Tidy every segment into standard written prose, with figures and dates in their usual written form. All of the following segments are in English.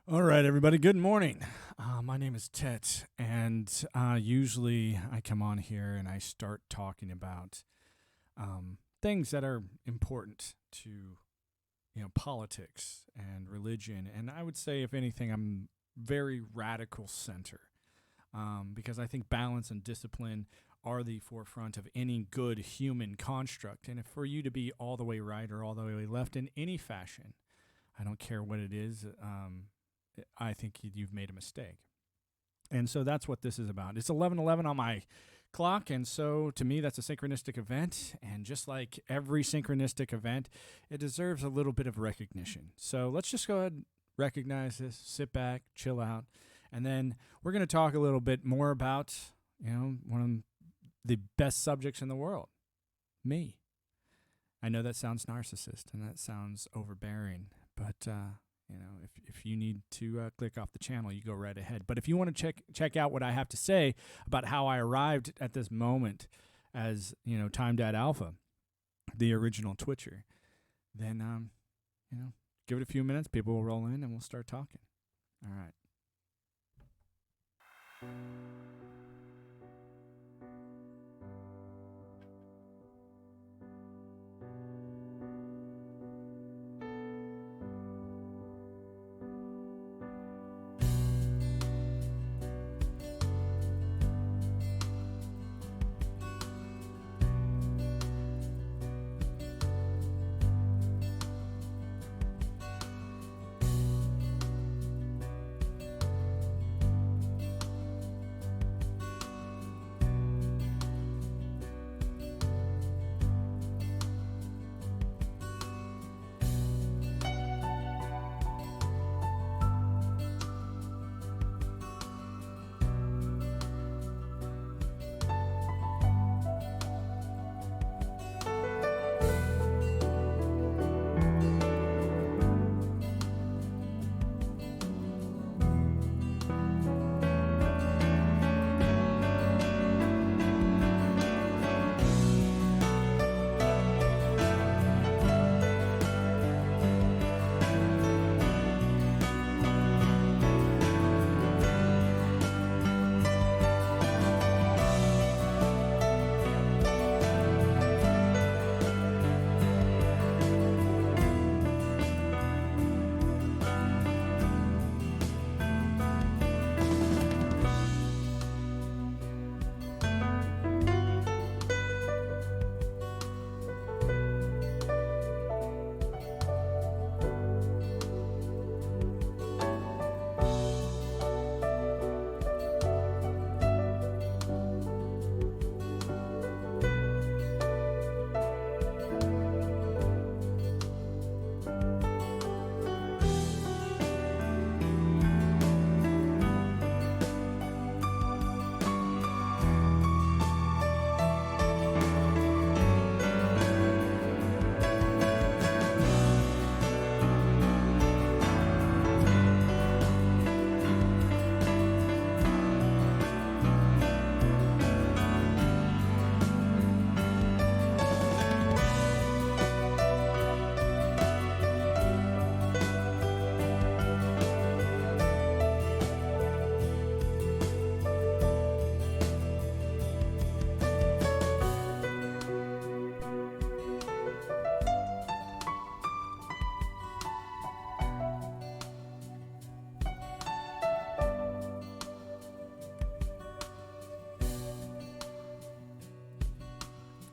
All right, everybody. Good morning. My name is Tet, and usually I come on here and I start talking about things that are important to politics and religion. And I would say, if anything, I'm very radical center because I think balance and discipline are the forefront of any good human construct. And if for you to be all the way right or all the way left in any fashion, I don't care what it is. I think you've made a mistake. And so that's what this is about. It's 11:11 on my clock, and so to me that's a synchronistic event, and just like every synchronistic event, it deserves a little bit of recognition. So let's just go ahead and recognize this, sit back, chill out, and then we're going to talk a little bit more about, one of the best subjects in the world, me. I know that sounds narcissist and that sounds overbearing, but if you need to click off the channel, you go right ahead. But if you want to check out what I have to say about how I arrived at this moment as, Time Dad Alpha, the original Twitcher, then, give it a few minutes. People will roll in and we'll start talking. All right.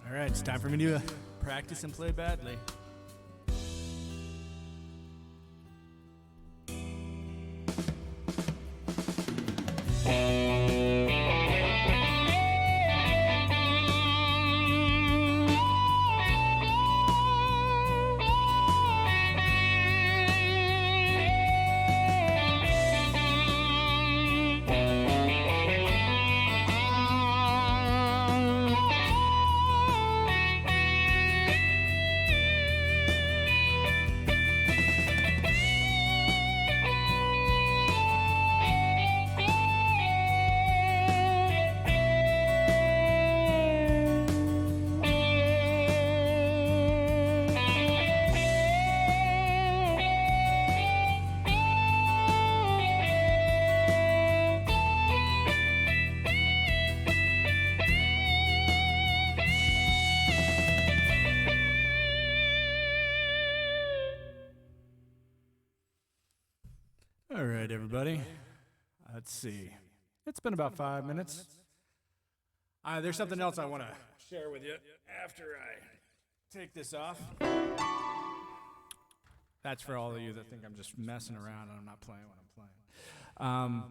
All right, it's time for me to practice and play badly. All right, everybody. Let's see. It's been about 5 minutes. There's something else I want to share with you after I take this off. That's for all of you that think I'm just messing around and I'm not playing what I'm playing.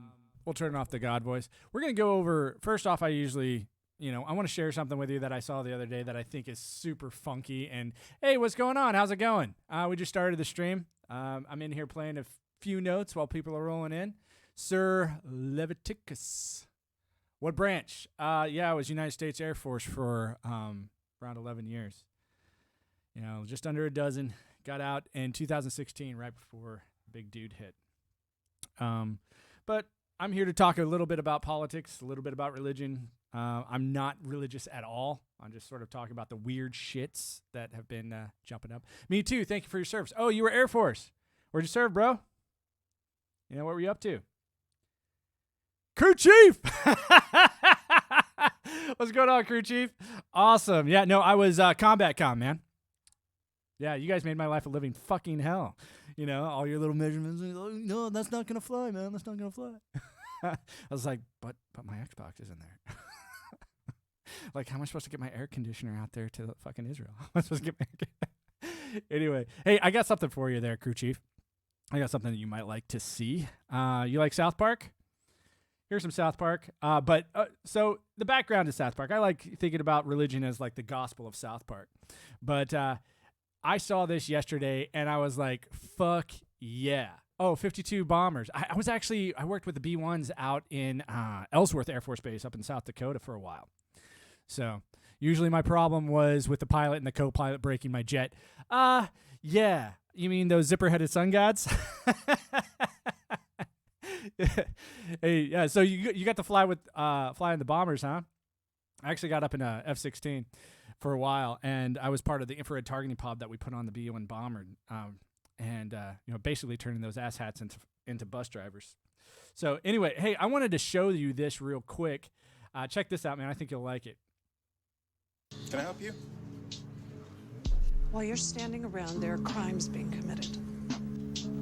We'll turn off the God voice. We're going to go over, first off, I usually, I want to share something with you that I saw the other day that I think is super funky. And, hey, what's going on? How's it going? We just started the stream. I'm in here playing a few notes while people are rolling in. Sir Leviticus. What branch? I was United States Air Force for around 11 years. Just under a dozen. Got out in 2016, right before Big Dude hit. But I'm here to talk a little bit about politics, a little bit about religion. I'm not religious at all. I'm just sort of talking about the weird shits that have been jumping up. Me too. Thank you for your service. Oh, you were Air Force. Where'd you serve, bro? What were you up to? Crew Chief! What's going on, Crew Chief? Awesome. Yeah, no, I was Combat Com, man. Yeah, you guys made my life a living fucking hell. All your little measurements. Oh, no, that's not going to fly, man. That's not going to fly. I was like, but my Xbox is in there. Like, how am I supposed to get my air conditioner out there to fucking Israel? How am I supposed to get my Anyway, hey, I got something for you there, Crew Chief. I got something that you might like to see. You like South Park? Here's some South Park. So the background is South Park. I like thinking about religion as like the gospel of South Park. But I saw this yesterday and I was like, fuck yeah. Oh, 52 bombers. I worked with the B-1s out in Ellsworth Air Force Base up in South Dakota for a while. So usually my problem was with the pilot and the co-pilot breaking my jet. Yeah. You mean those zipper-headed sun gods? Hey, yeah. So you got to fly with flying the bombers, huh? I actually got up in a F-16 for a while, and I was part of the infrared targeting pod that we put on the B-1 bomber, and basically turning those asshats into bus drivers. So anyway, hey, I wanted to show you this real quick. Check this out, man. I think you'll like it. Can I help you? While you're standing around, there are crimes being committed.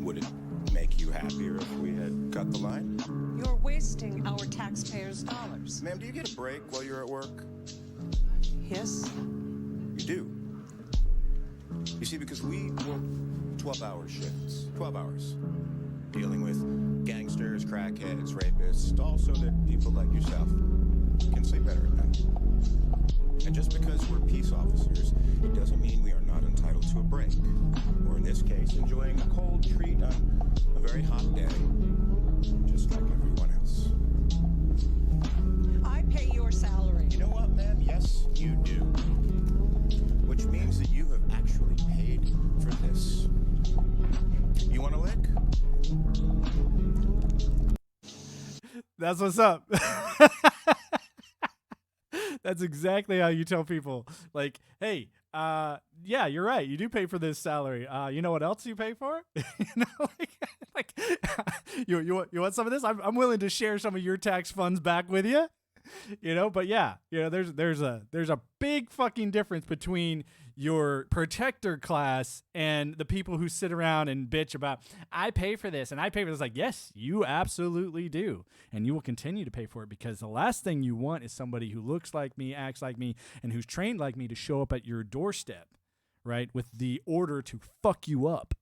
Would it make you happier if we had cut the line? You're wasting our taxpayers' dollars. Ma'am, do you get a break while you're at work? Yes? You do. You see, because we work 12-hour shifts. 12 hours. Dealing with gangsters, crackheads, rapists, all so that people like yourself can sleep better at night. And just because we're peace officers, it doesn't mean we are not entitled to a break. Or in this case, enjoying a cold treat on a very hot day, just like everyone else. I pay your salary. You know what, ma'am? Yes, you do. Which means that you have actually paid for this. You want a lick? That's what's up. That's exactly how you tell people, like, hey, yeah, you're right. You do pay for this salary. You know what else you pay for? You want some of this? I'm willing to share some of your tax funds back with you. But yeah, there's a big fucking difference between your protector class and the people who sit around and bitch about, I pay for this and I pay for this. Like, yes, you absolutely do. And you will continue to pay for it, because the last thing you want is somebody who looks like me, acts like me, and who's trained like me to show up at your doorstep, right, with the order to fuck you up.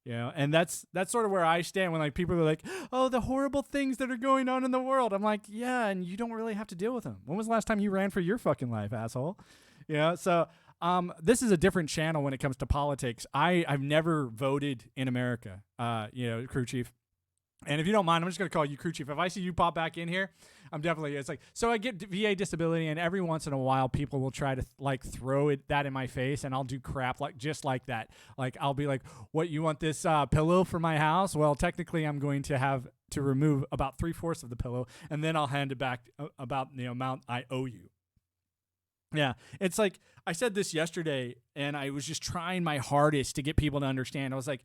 And that's sort of where I stand when, like, people are like, oh, the horrible things that are going on in the world. I'm like, yeah, and you don't really have to deal with them. When was the last time you ran for your fucking life, asshole? So this is a different channel when it comes to politics. I've never voted in America, Crew Chief. And if you don't mind, I'm just going to call you Crew Chief. If I see you pop back in here, it's like, so I get VA disability, and every once in a while people will try to like throw that in my face, and I'll do crap just like that. Like, I'll be like, what, you want this pillow for my house? Well, technically I'm going to have to remove about 3/4 of the pillow, and then I'll hand it back about the amount I owe you. Yeah, it's like, I said this yesterday, and I was just trying my hardest to get people to understand. I was like,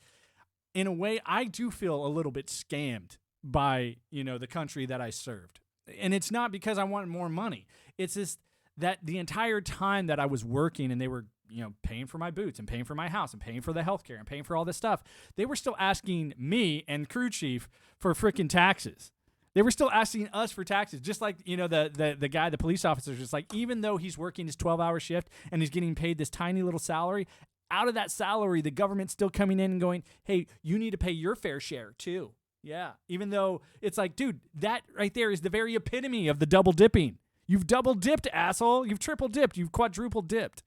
in a way, I do feel a little bit scammed by, the country that I served. And it's not because I wanted more money. It's just that the entire time that I was working and they were paying for my boots and paying for my house and paying for the healthcare and paying for all this stuff. They were still asking me and crew chief for freaking taxes. They were still asking us for taxes, just like, the guy, the police officer, is just like, even though he's working his 12-hour shift and he's getting paid this tiny little salary, out of that salary, the government's still coming in and going, hey, you need to pay your fair share too. Yeah. Even though it's like, dude, that right there is the very epitome of the double dipping. You've double dipped, asshole. You've triple dipped. You've quadruple dipped.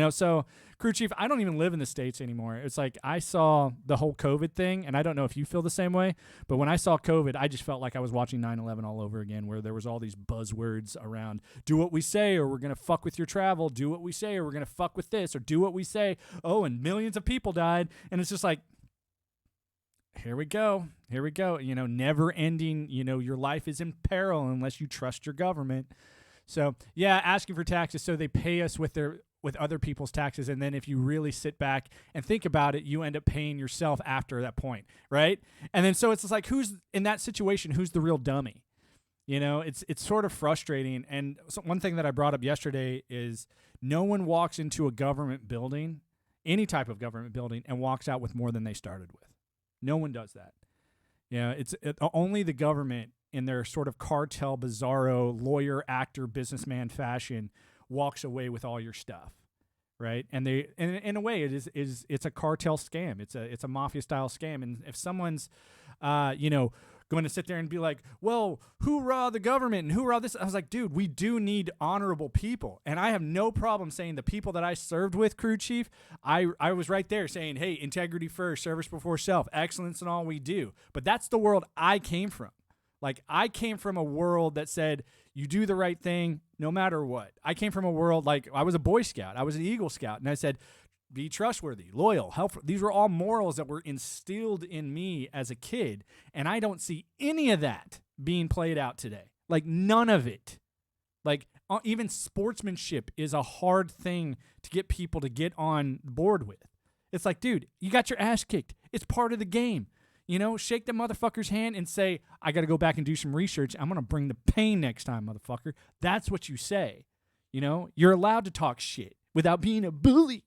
So crew chief, I don't even live in the States anymore. It's like I saw the whole COVID thing, and I don't know if you feel the same way, but when I saw COVID, I just felt like I was watching 9/11 all over again, where there was all these buzzwords around, do what we say or we're going to fuck with your travel, do what we say or we're going to fuck with this, or do what we say, oh, and millions of people died. And it's just like, here we go. Never ending, your life is in peril unless you trust your government. So, yeah, asking for taxes so they pay us with other people's taxes, and then if you really sit back and think about it, you end up paying yourself after that point, right? And then so it's just like, who's in that situation, who's the real dummy? It's sort of frustrating. And so one thing that I brought up yesterday is no one walks into a government building, any type of government building, and walks out with more than they started with. No one does that. It's only the government in their sort of cartel, bizarro, lawyer, actor, businessman fashion walks away with all your stuff, right? And in a way, it's a cartel scam. It's a mafia style scam. And if someone's, going to sit there and be like, well, hoorah the government and hoorah this, I was like, dude, we do need honorable people. And I have no problem saying the people that I served with, crew chief, I was right there saying, hey, integrity first, service before self, excellence in all we do. But that's the world I came from. Like, I came from a world that said, you do the right thing no matter what. I came from a world like, I was a Boy Scout. I was an Eagle Scout. And I said, be trustworthy, loyal, helpful. These were all morals that were instilled in me as a kid. And I don't see any of that being played out today. Like, none of it. Like, even sportsmanship is a hard thing to get people to get on board with. It's like, dude, you got your ass kicked. It's part of the game. Shake the motherfucker's hand and say, I got to go back and do some research. I'm going to bring the pain next time, motherfucker. That's what you say. You're allowed to talk shit without being a bully.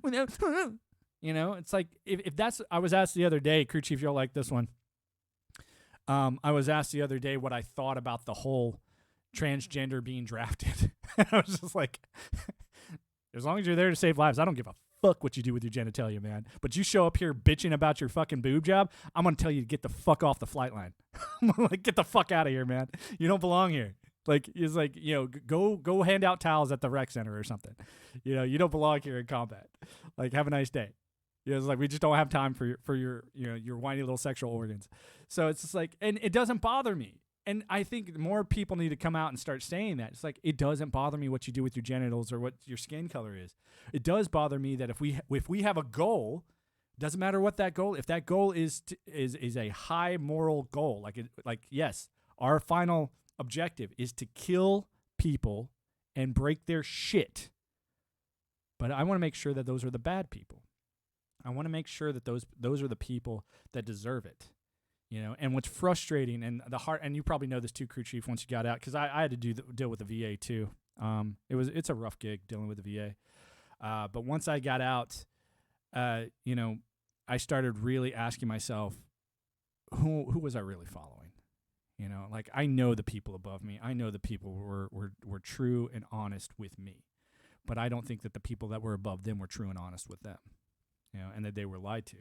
It's like, if that's, I was asked the other day, crew chief, you'll like this one. I was asked the other day what I thought about the whole transgender being drafted. I was just like, as long as you're there to save lives, I don't give a fuck what you do with your genitalia, man. But you show up here bitching about your fucking boob job, I'm going to tell you to get the fuck off the flight line. Like, get the fuck out of here, man. You don't belong here. Like, it's like, go hand out towels at the rec center or something. You don't belong here in combat. Like, have a nice day. It's like, we just don't have time for your whiny little sexual organs. So it's just like, and it doesn't bother me. And I think more people need to come out and start saying that. It's like, it doesn't bother me what you do with your genitals or what your skin color is. It does bother me that if we have a goal, doesn't matter what that goal, if that goal is a high moral goal, like yes, our final objective is to kill people and break their shit. But I want to make sure that those are the bad people. I want to make sure that those are the people that deserve it. And what's frustrating and and you probably know this too, crew chief, once you got out, because I had to deal with the VA too. It's a rough gig dealing with the VA. But once I got out, I started really asking myself, who was I really following? Like, I know the people above me. I know the people were true and honest with me. But I don't think that the people that were above them were true and honest with them, and that they were lied to.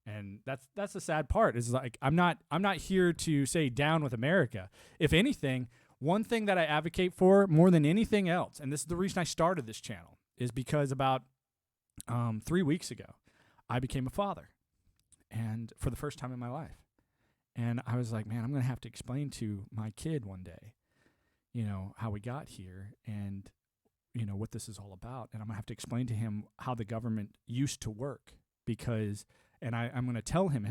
And that's the sad part, is like, I'm not here to say down with America. If anything, one thing that I advocate for more than anything else, and this is the reason I started this channel, is because about 3 weeks ago, I became a father, and for the first time in my life. And I was like, man, I'm going to have to explain to my kid one day, how we got here and, what this is all about. And I'm going to have to explain to him how the government used to work, because, and I'm going to tell him,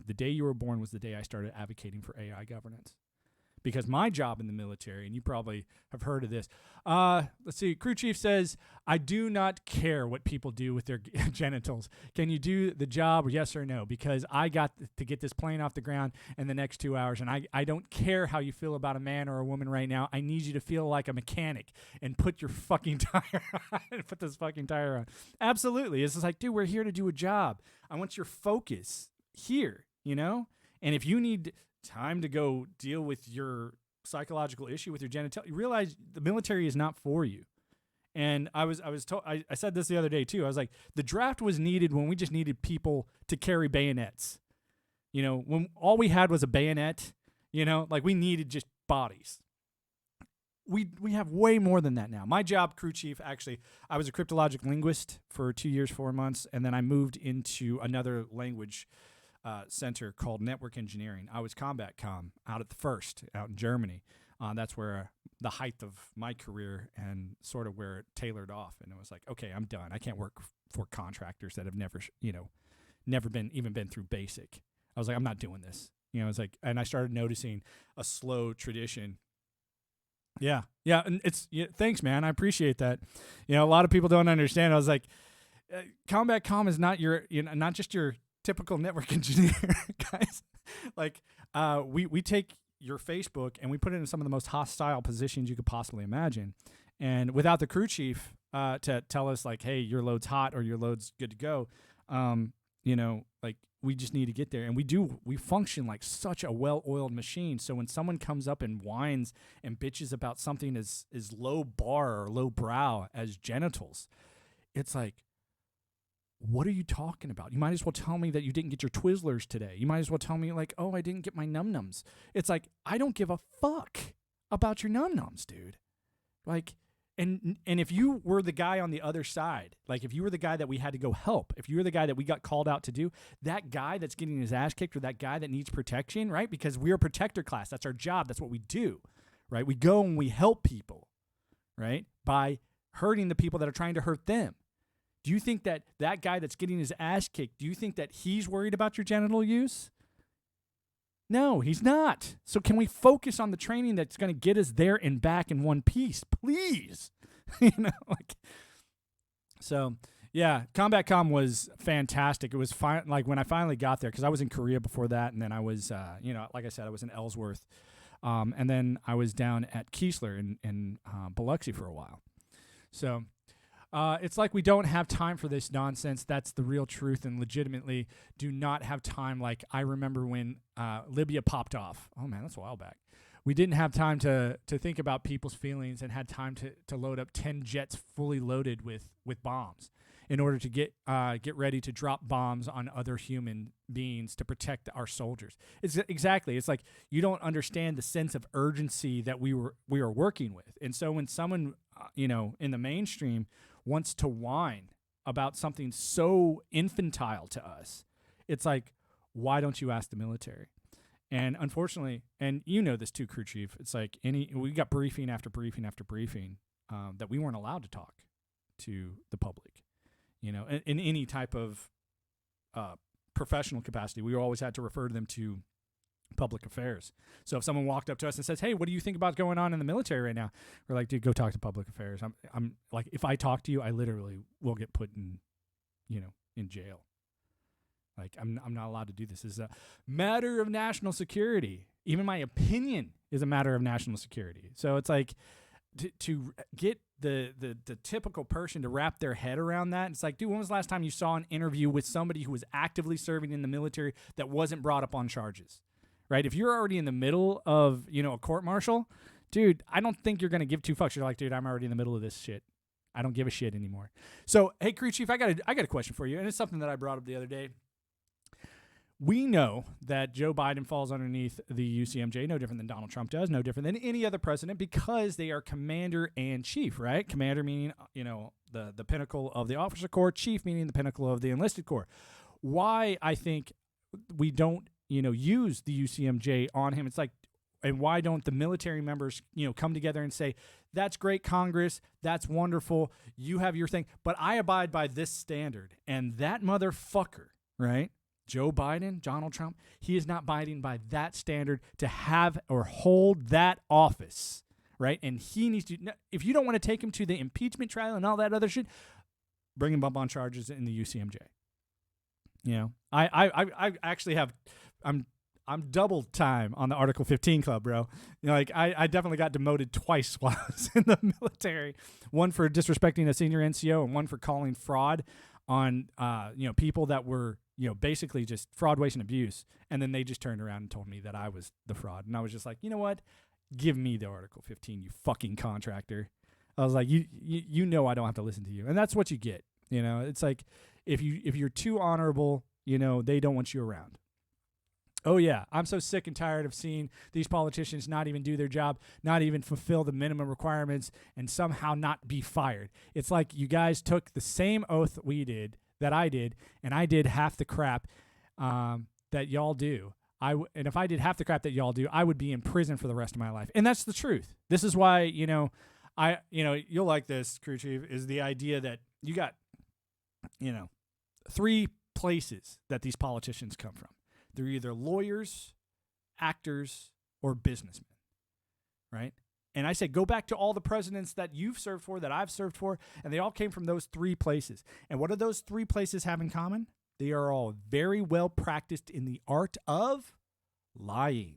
the day you were born was the day I started advocating for AI governance, because my job in the military, and you probably have heard of this. Let's see. Crew chief says, I do not care what people do with their genitals. Can you do the job, yes or no? Because I got to get this plane off the ground in the next 2 hours, and I don't care how you feel about a man or a woman right now. I need you to feel like a mechanic and put your fucking tire on and put this fucking tire on. Absolutely. It's just like, dude, we're here to do a job. I want your focus here, you know? And if you need time to go deal with your psychological issue with your genitalia, you realize the military is not for you. And I said this the other day too. I was like, the draft was needed when we just needed people to carry bayonets. You know, when all we had was a bayonet, you know, like we needed just bodies. We have way more than that now. My job, crew chief, actually, I was a cryptologic linguist for 2 years, 4 months, and then I moved into another language center called network engineering. I was combat comm out at the first, out in Germany. That's where the height of my career and sort of where it tailored off. And it was like, okay, I'm done. I can't work for contractors that have never been through basic. I was like, I'm not doing this. You know, it's like, and I started noticing a slow tradition. Yeah. And thanks, man. I appreciate that. You know, a lot of people don't understand. I was like, combat comm is not not just your typical network engineer, guys. Like, we take your Facebook and we put it in some of the most hostile positions you could possibly imagine. And without the crew chief to tell us like, hey, your load's hot or your load's good to go, you know, like we just need to get there. And we function like such a well-oiled machine. So when someone comes up and whines and bitches about something as low bar or low brow as genitals, it's like, what are you talking about? You might as well tell me that you didn't get your Twizzlers today. You might as well tell me like, oh, I didn't get my num-nums. It's like, I don't give a fuck about your num-nums, dude. Like, and if you were the guy on the other side, like if you were the guy that we had to go help, if you were the guy that we got called out to do, that guy that's getting his ass kicked or that guy that needs protection, right? Because we're a protector class. That's our job. That's what we do, right? We go and we help people, right? By hurting the people that are trying to hurt them. Do you think that guy that's getting his ass kicked, do you think that he's worried about your genital use? No, he's not. So can we focus on the training that's going to get us there and back in one piece, please? You know, like, so yeah, combat comm was fantastic. It was like when I finally got there, because I was in Korea before that, and then I was, like I said, I was in Ellsworth, and then I was down at Keesler in Biloxi for a while. So it's like we don't have time for this nonsense. That's the real truth, and legitimately do not have time. Like I remember when Libya popped off. Oh man, that's a while back. We didn't have time to think about people's feelings and had time to load up 10 jets fully loaded with bombs in order to get ready to drop bombs on other human beings to protect our soldiers. It's like you don't understand the sense of urgency that we are working with. And so when someone in the mainstream wants to whine about something so infantile to us, it's like, why don't you ask the military? And unfortunately, and you know this too, crew chief, it's like we got briefing after briefing after briefing that we weren't allowed to talk to the public, in any type of professional capacity. We always had to refer them to public affairs. So if someone walked up to us and says, hey, what do you think about going on in the military right now? We're like, dude, go talk to public affairs. I'm like, if I talk to you, I literally will get put in jail. Like, I'm not allowed to do this. It's a matter of national security. Even my opinion is a matter of national security. So it's like to get the typical person to wrap their head around that. It's like, dude, when was the last time you saw an interview with somebody who was actively serving in the military that wasn't brought up on charges? Right? If you're already in the middle of, a court-martial, dude, I don't think you're going to give two fucks. You're like, dude, I'm already in the middle of this shit. I don't give a shit anymore. So, hey, crew chief, I got a question for you, and it's something that I brought up the other day. We know that Joe Biden falls underneath the UCMJ, no different than Donald Trump does, no different than any other president, because they are commander and chief, right? Commander meaning, the pinnacle of the officer corps, chief meaning the pinnacle of the enlisted corps. Why I think we don't, use the UCMJ on him. It's like, and why don't the military members, come together and say, that's great, Congress, that's wonderful, you have your thing, but I abide by this standard. And that motherfucker, right, Joe Biden, Donald Trump, he is not abiding by that standard to have or hold that office, right? And he needs to, if you don't want to take him to the impeachment trial and all that other shit, bring him up on charges in the UCMJ. You know, I actually have, I'm double time on the Article 15 club, bro. You know, like I definitely got demoted twice while I was in the military. One for disrespecting a senior NCO and one for calling fraud on, people that were, basically just fraud, waste, and abuse. And then they just turned around and told me that I was the fraud. And I was just like, you know what? Give me the Article 15, you fucking contractor. I was like, you know I don't have to listen to you. And that's what you get. You know, it's like if you're too honorable, they don't want you around. Oh, yeah, I'm so sick and tired of seeing these politicians not even do their job, not even fulfill the minimum requirements, and somehow not be fired. It's like you guys took the same oath that I did, and I did half the crap that y'all do. And if I did half the crap that y'all do, I would be in prison for the rest of my life. And that's the truth. This is why, you'll like this, Crew Chief, is the idea that you got, 3 places that these politicians come from. They're either lawyers, actors, or businessmen, right? And I say, go back to all the presidents that you've served for, that I've served for, and they all came from those 3 places. And what do those 3 places have in common? They are all very well practiced in the art of lying,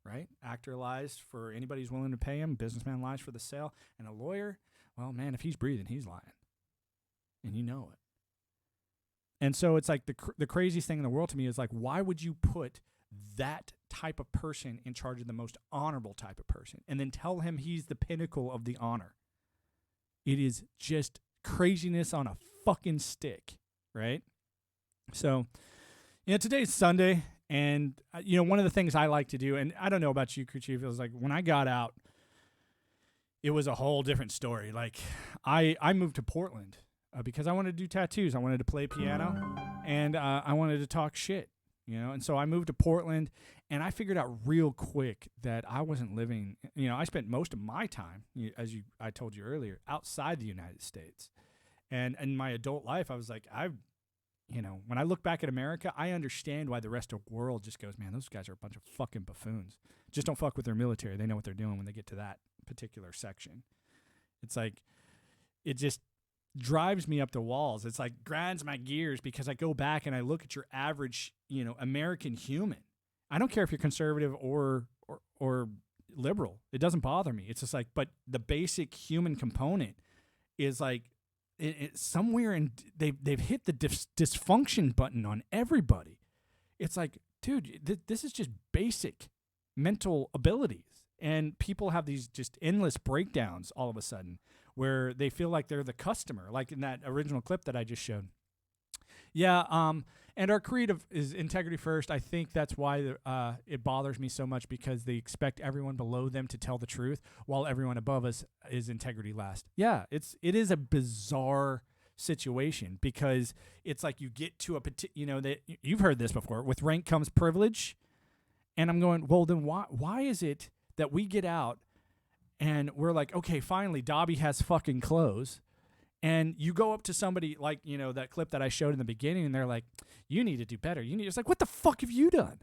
right? Actor lies for anybody who's willing to pay him. Businessman lies for the sale. And a lawyer, well, man, if he's breathing, he's lying. And you know it. And so it's like the craziest thing in the world to me is like, why would you put that type of person in charge of the most honorable type of person and then tell him he's the pinnacle of the honor? It is just craziness on a fucking stick, right? So, today's Sunday, and, one of the things I like to do, and I don't know about you, Crew Chief, it was like when I got out, it was a whole different story. Like, I moved to Portland. Because I wanted to do tattoos. I wanted to play piano, and I wanted to talk shit, And so I moved to Portland, and I figured out real quick that I wasn't living, I spent most of my time, I told you earlier, outside the United States. And in my adult life, I was like, when I look back at America, I understand why the rest of the world just goes, man, those guys are a bunch of fucking buffoons. Just don't fuck with their military. They know what they're doing when they get to that particular section. It's like, it just drives me up the walls. It's like grinds my gears because I go back and I look at your average, American human. I don't care if you're conservative or liberal. It doesn't bother me. It's just like, but the basic human component is like it somewhere, and they've hit the dysfunction button on everybody. It's like, dude, this is just basic mental abilities, and people have these just endless breakdowns all of a sudden, where they feel like they're the customer, like in that original clip that I just showed. Yeah, and our creed is integrity first. I think that's why it bothers me so much, because they expect everyone below them to tell the truth, while everyone above us is integrity last. Yeah, it is a bizarre situation, because it's like you get to that you've heard this before. With rank comes privilege, and I'm going, well, then why is it that we get out and we're like, okay, finally, Dobby has fucking clothes. And you go up to somebody like, that clip that I showed in the beginning, and they're like, you need to do better. It's like, what the fuck have you done?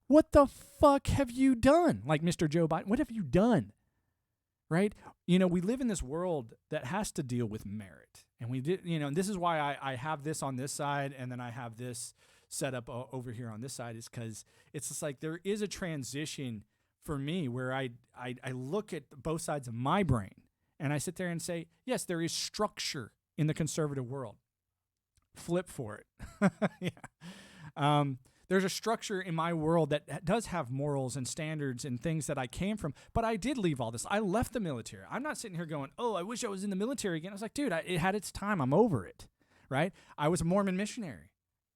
What the fuck have you done? Like Mr. Joe Biden, what have you done? Right? We live in this world that has to deal with merit. And we did, and this is why I have this on this side, and then I have this set up over here on this side, is because it's just like there is a transition for me where I look at both sides of my brain, and I sit there and say, yes, there is structure in the conservative world. Flip for it. Yeah. There's a structure in my world that does have morals and standards and things that I came from, but I did leave all this. I left the military. I'm not sitting here going, oh, I wish I was in the military again. I was like, dude, it had its time. I'm over it, right? I was a Mormon missionary.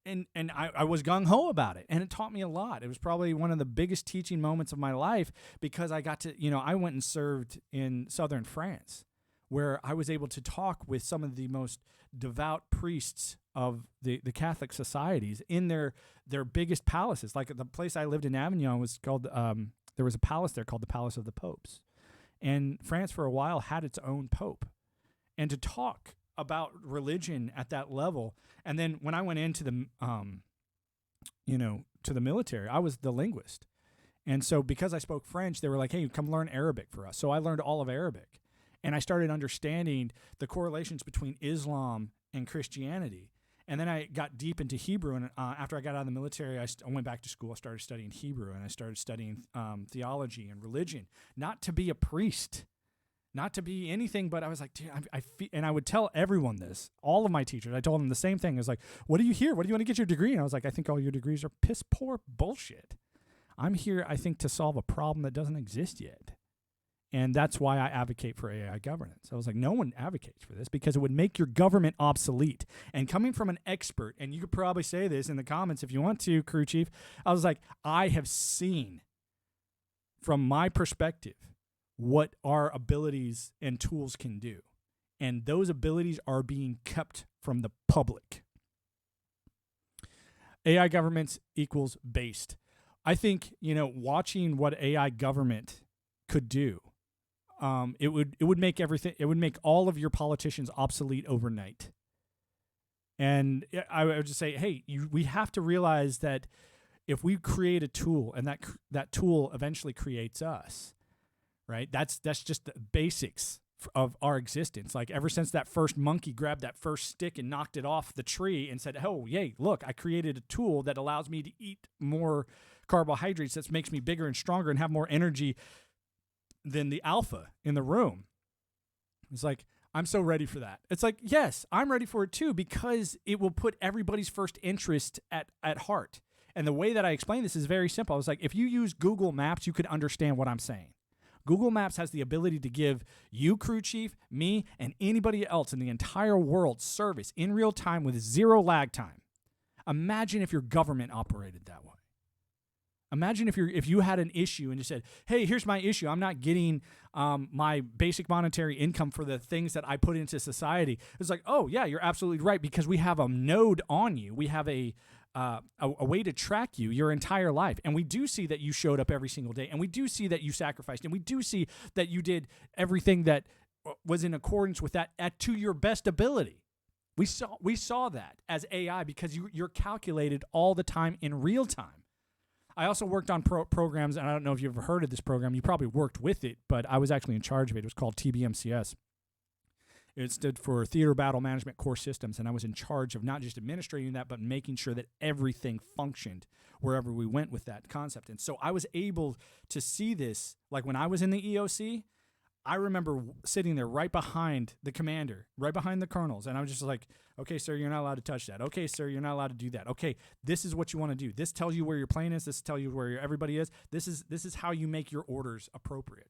And I was gung-ho about it, and it taught me a lot. It was probably one of the biggest teaching moments of my life, because I got to, I went and served in southern France, where I was able to talk with some of the most devout priests of the Catholic societies in their biggest palaces. Like the place I lived in Avignon was called, there was a palace there called the Palace of the Popes. And France for a while had its own pope. And to talk about religion at that level. And then when I went into the, to the military, I was the linguist. And so because I spoke French, they were like, hey, come learn Arabic for us. So I learned all of Arabic. And I started understanding the correlations between Islam and Christianity. And then I got deep into Hebrew. And after I got out of the military, I went back to school. I started studying Hebrew, and I started studying theology and religion, not to be a priest, not to be anything, but I was like, dude, I feel, and I would tell everyone this, all of my teachers. I told them the same thing. I was like, what are you here? What do you want to get your degree? And I was like, I think all your degrees are piss poor bullshit. I'm here, I think, to solve a problem that doesn't exist yet. And that's why I advocate for AI governance. I was like, no one advocates for this because it would make your government obsolete. And coming from an expert, and you could probably say this in the comments if you want to, crew chief, I was like, I have seen from my perspective what our abilities and tools can do. And those abilities are being kept from the public. AI governments equals based. I think, watching what AI government could do, it would make everything. It would make all of your politicians obsolete overnight. And I would just say, hey, we have to realize that if we create a tool, and that tool eventually creates us, right? That's just the basics of our existence. Like ever since that first monkey grabbed that first stick and knocked it off the tree and said, oh, yay, look, I created a tool that allows me to eat more carbohydrates, that makes me bigger and stronger and have more energy than the alpha in the room. It's like, I'm so ready for that. It's like, yes, I'm ready for it too, because it will put everybody's first interest at heart. And the way that I explain this is very simple. I was like, if you use Google Maps, you could understand what I'm saying. Google Maps has the ability to give you, crew chief, me, and anybody else in the entire world service in real time with zero lag time. Imagine if your government operated that way. Imagine if you had an issue and you said, hey, here's my issue. I'm not getting my basic monetary income for the things that I put into society. It's like, oh, yeah, you're absolutely right, because we have a node on you. We have a way to track you your entire life. And we do see that you showed up every single day. And we do see that you sacrificed. And we do see that you did everything that was in accordance with that to your best ability. We saw that as AI because you're calculated all the time in real time. I also worked on programs, and I don't know if you've ever heard of this program. You probably worked with it, but I was actually in charge of it. It was called TBMCS. It stood for Theater Battle Management Core Systems, and I was in charge of not just administrating that, but making sure that everything functioned wherever we went with that concept. And so I was able to see this, like when I was in the EOC, I remember sitting there right behind the commander, right behind the colonels, and I was just like, okay, sir, you're not allowed to touch that. Okay, sir, you're not allowed to do that. Okay, this is what you want to do. This tells you where your plane is. This tells you where everybody is. This is how you make your orders appropriate.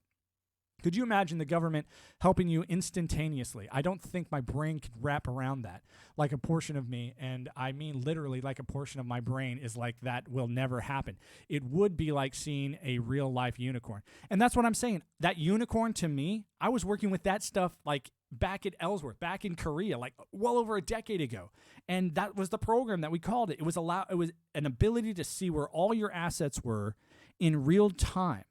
Could you imagine the government helping you instantaneously? I don't think my brain could wrap around that. Like a portion of me, and I mean literally like a portion of my brain is like, that will never happen. It would be like seeing a real life unicorn. And that's what I'm saying. That unicorn, to me, I was working with that stuff like back at Ellsworth, back in Korea, like well over a decade ago. And that was the program that we called it. It was an ability to see where all your assets were in real time.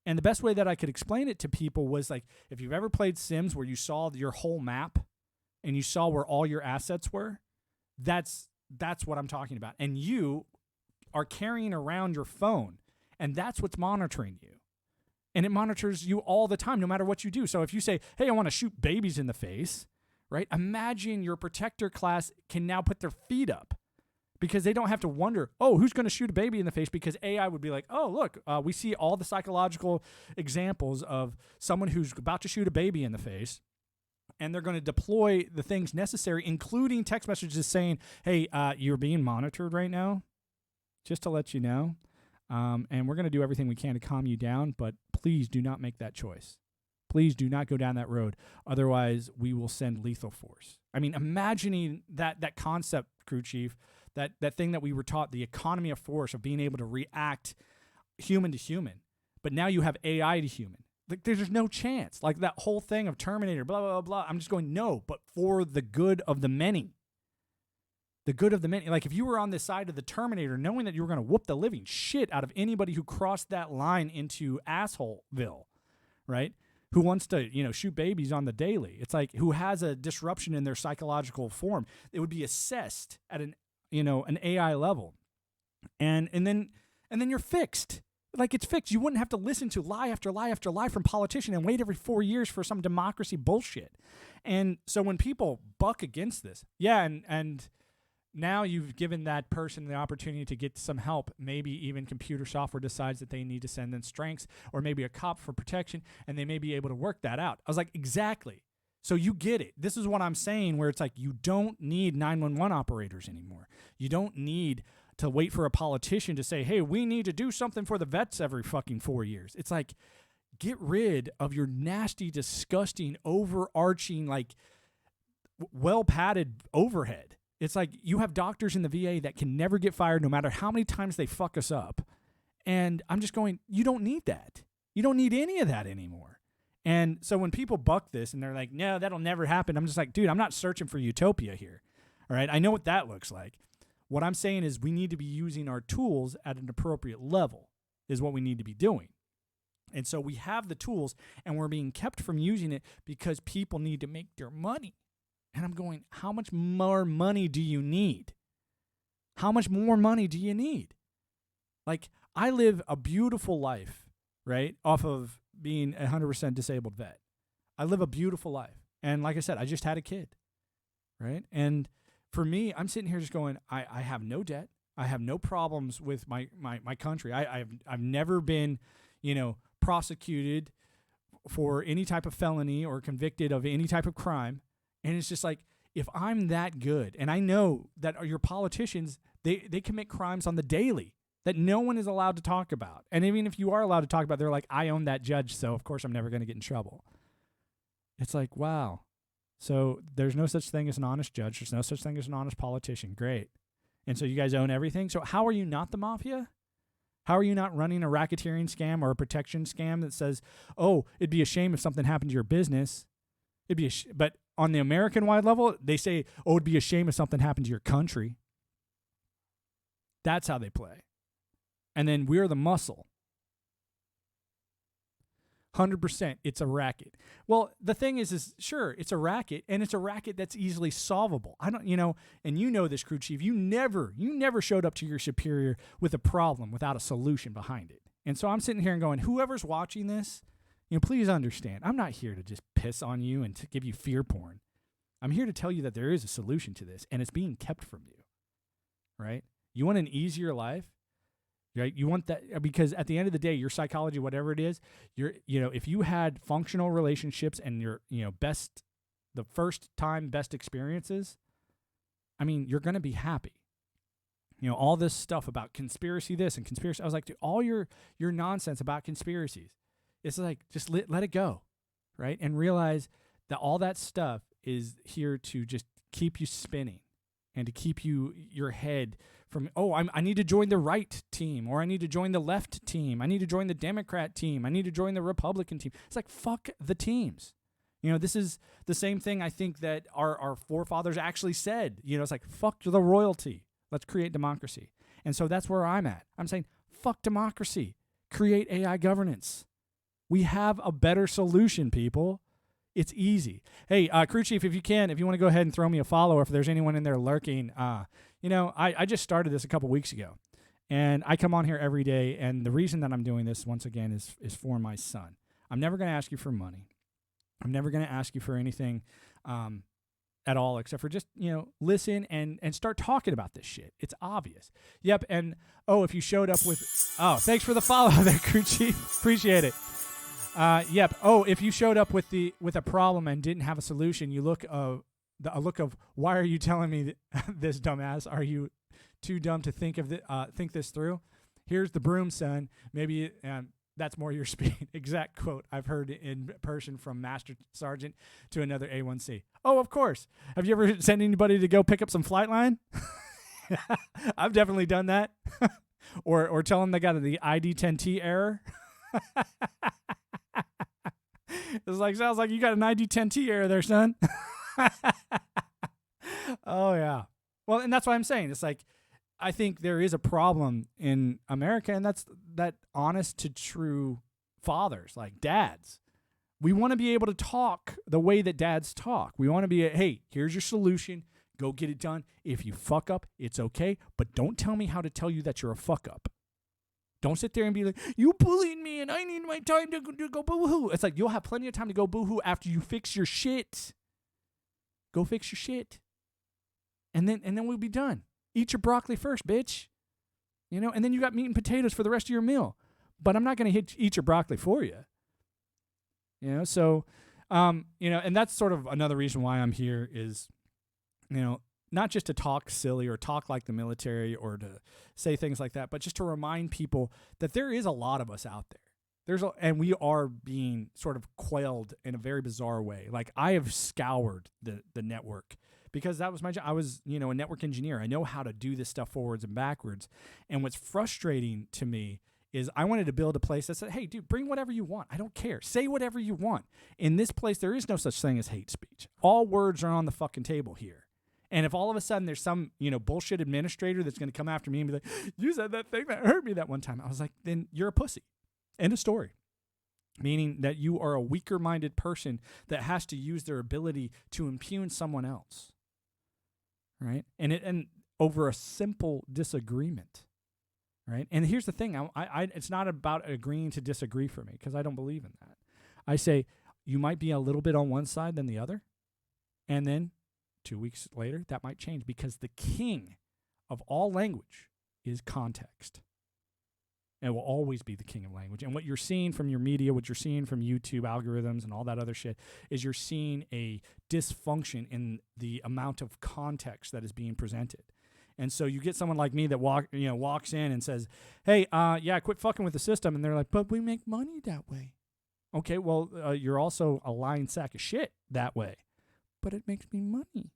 And the best way that I could explain it to people was like, if you've ever played Sims where you saw your whole map and you saw where all your assets were, that's what I'm talking about. And you are carrying around your phone, and that's what's monitoring you. And it monitors you all the time, no matter what you do. So if you say, hey, I want to shoot babies in the face, right? Imagine your protector class can now put their feet up, because they don't have to wonder, oh, who's going to shoot a baby in the face? Because AI would be like, oh, look, we see all the psychological examples of someone who's about to shoot a baby in the face, and they're going to deploy the things necessary, including text messages saying, hey, you're being monitored right now, just to let you know, and we're going to do everything we can to calm you down, but please do not make that choice. Please do not go down that road. Otherwise, we will send lethal force. I mean, imagining that concept, crew chief, that thing that we were taught, the economy of force, of being able to react human to human. But now you have AI to human. Like, there's no chance. Like that whole thing of Terminator, blah, blah, blah, blah. I'm just going, no, but for the good of the many. The good of the many. Like if you were on this side of the Terminator, knowing that you were going to whoop the living shit out of anybody who crossed that line into assholeville, right? who wants to, shoot babies on the daily. It's like who has a disruption in their psychological form. It would be assessed at an AI level. And then you're fixed. Like, it's fixed. You wouldn't have to listen to lie after lie after lie from politicians and wait every 4 years for some democracy bullshit. And so when people buck against this, and now you've given that person the opportunity to get some help. Maybe even computer software decides that they need to send in strengths, or maybe a cop for protection, and they may be able to work that out. I was like, exactly. So you get it. This is what I'm saying, where it's like you don't need 911 operators anymore. You don't need to wait for a politician to say, hey, we need to do something for the vets every fucking 4 years. It's like, get rid of your nasty, disgusting, overarching, like, well-padded overhead. It's like you have doctors in the VA that can never get fired no matter how many times they fuck us up. And I'm just going, you don't need that. You don't need any of that anymore. And so when people buck this and they're like, no, that'll never happen, I'm just like, dude, I'm not searching for utopia here. All right, I know what that looks like. What I'm saying is we need to be using our tools at an appropriate level is what we need to be doing. And so we have the tools and we're being kept from using it because people need to make their money. And I'm going, how much more money do you need? How much more money do you need? Like, I live a beautiful life, right, off of being a 100% disabled vet. I live a beautiful life. And like I said, I just had a kid, right? And for me, I'm sitting here just going, I have no debt. I have no problems with my country. I've never been, prosecuted for any type of felony or convicted of any type of crime. And it's just like, if I'm that good, and I know that your politicians, they commit crimes on the daily that no one is allowed to talk about. And even if you are allowed to talk about, they're like, I own that judge, so of course I'm never going to get in trouble. It's like, wow. So there's no such thing as an honest judge. There's no such thing as an honest politician. Great. And so you guys own everything. So how are you not the mafia? How are you not running a racketeering scam or a protection scam that says, oh, it'd be a shame if something happened to your business. It'd be but on the American-wide level, they say, oh, it'd be a shame if something happened to your country. That's how they play. And then we're the muscle. 100%, it's a racket. Well, the thing is sure, it's a racket, and it's a racket that's easily solvable. And you know this, crew chief, you never showed up to your superior with a problem without a solution behind it. And so I'm sitting here and going, whoever's watching this, please understand, I'm not here to just piss on you and to give you fear porn. I'm here to tell you that there is a solution to this, and it's being kept from you, right? You want an easier life? Right? You want that because at the end of the day, your psychology, whatever it is, if you had functional relationships and your, the first time best experiences, I mean, you're going to be happy. All this stuff about conspiracy this and conspiracy. I was like, dude, all your nonsense about conspiracies, it's like, just let it go, right? And realize that all that stuff is here to just keep you spinning and to keep your head from, I need to join the right team, or I need to join the left team. I need to join the Democrat team. I need to join the Republican team. It's like, fuck the teams. This is the same thing I think that our forefathers actually said. It's like, fuck the royalty. Let's create democracy. And so that's where I'm at. I'm saying, fuck democracy. Create AI governance. We have a better solution, people. It's easy. Hey, crew chief, if you want to go ahead and throw me a follow, or if there's anyone in there lurking, I just started this a couple weeks ago, and I come on here every day, and the reason that I'm doing this, once again, is for my son. I'm never going to ask you for money. I'm never going to ask you for anything at all, except for just, listen and start talking about this shit. It's obvious. Yep, and, if you showed up with, thanks for the follow there, crew chief. Appreciate it. Yep. If you showed up with a problem and didn't have a solution, you look a look of, why are you telling me this, dumbass? Are you too dumb to think this through? Here's the broom, son. Maybe that's more your speed. Exact quote I've heard in person from Master Sergeant to another A1C. Oh, of course. Have you ever sent anybody to go pick up some flight line? I've definitely done that. or tell them they got the ID10T error. It's like, sounds like you got an ID10T error there, son. Oh, yeah. Well, and that's what I'm saying. It's like, I think there is a problem in America, and that's that honest to true fathers, like dads. We want to be able to talk the way that dads talk. We want to be, hey, here's your solution. Go get it done. If you fuck up, it's okay. But don't tell me how to tell you that you're a fuck up. Don't sit there and be like, you bullied me and I need my time to go boo-hoo. It's like, you'll have plenty of time to go boo-hoo after you fix your shit. Go fix your shit. And then we'll be done. Eat your broccoli first, bitch. You know, and then you got meat and potatoes for the rest of your meal. But I'm not going to eat your broccoli for you. You know, so, you know, and that's sort of another reason why I'm here is, you know, not just to talk silly or talk like the military or to say things like that, but just to remind people that there is a lot of us out there. And we are being sort of quailed in a very bizarre way. Like, I have scoured the network because that was my job. I was, you know, a network engineer. I know how to do this stuff forwards and backwards. And what's frustrating to me is I wanted to build a place that said, hey, dude, bring whatever you want. I don't care. Say whatever you want. In this place, there is no such thing as hate speech. All words are on the fucking table here. And if all of a sudden there's some, you know, bullshit administrator that's going to come after me and be like, you said that thing that hurt me that one time, I was like, then you're a pussy. End of story. Meaning that you are a weaker-minded person that has to use their ability to impugn someone else. Right? And over a simple disagreement. Right? And here's the thing. It's not about agreeing to disagree for me because I don't believe in that. I say you might be a little bit on one side than the other. And then 2 weeks later, that might change because the king of all language is context. And will always be the king of language. And what you're seeing from your media, what you're seeing from YouTube algorithms and all that other shit is you're seeing a dysfunction in the amount of context that is being presented. And so you get someone like me that walks in and says, hey, quit fucking with the system. And they're like, but we make money that way. Okay, well, you're also a lying sack of shit that way. But it makes me money.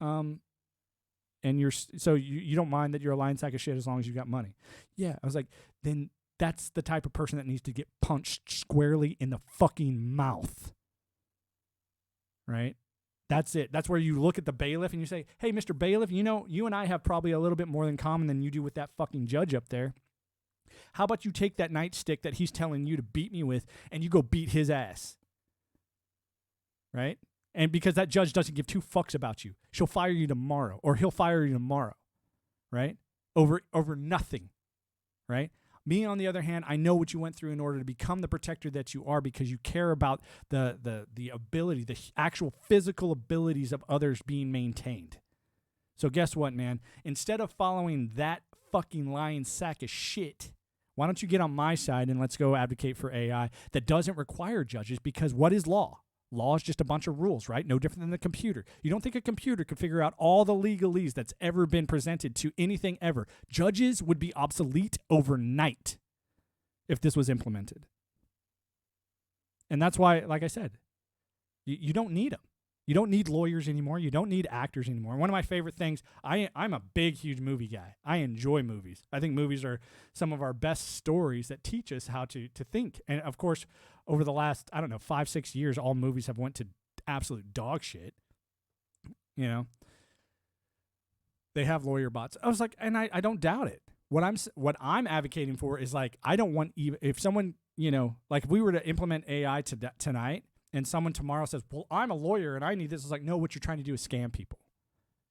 And you don't mind that you're a lying sack of shit as long as you got money. Yeah, I was like, then that's the type of person that needs to get punched squarely in the fucking mouth. Right? That's it. That's where you look at the bailiff and you say, hey, Mr. Bailiff, you know, you and I have probably a little bit more in common than you do with that fucking judge up there. How about you take that nightstick that he's telling you to beat me with and you go beat his ass? Right? And because that judge doesn't give two fucks about you, she'll fire you tomorrow, or he'll fire you tomorrow, right? Over nothing, right? Me, on the other hand, I know what you went through in order to become the protector that you are because you care about the ability, the actual physical abilities of others being maintained. So guess what, man? Instead of following that fucking lying sack of shit, why don't you get on my side and let's go advocate for AI that doesn't require judges because what is law? Law is just a bunch of rules, right? No different than the computer. You don't think a computer could figure out all the legalese that's ever been presented to anything ever. Judges would be obsolete overnight if this was implemented. And that's why, like I said, you don't need them. You don't need lawyers anymore. You don't need actors anymore. One of my favorite things, I'm a big, huge movie guy. I enjoy movies. I think movies are some of our best stories that teach us how to think. And, of course, over the last, 5-6 years, all movies have went to absolute dog shit. You know? They have lawyer bots. I was like, and I don't doubt it. What I'm advocating for is, like, I don't want even, if someone, like if we were to implement AI tonight, and someone tomorrow says, well, I'm a lawyer and I need this. It's like, no, what you're trying to do is scam people.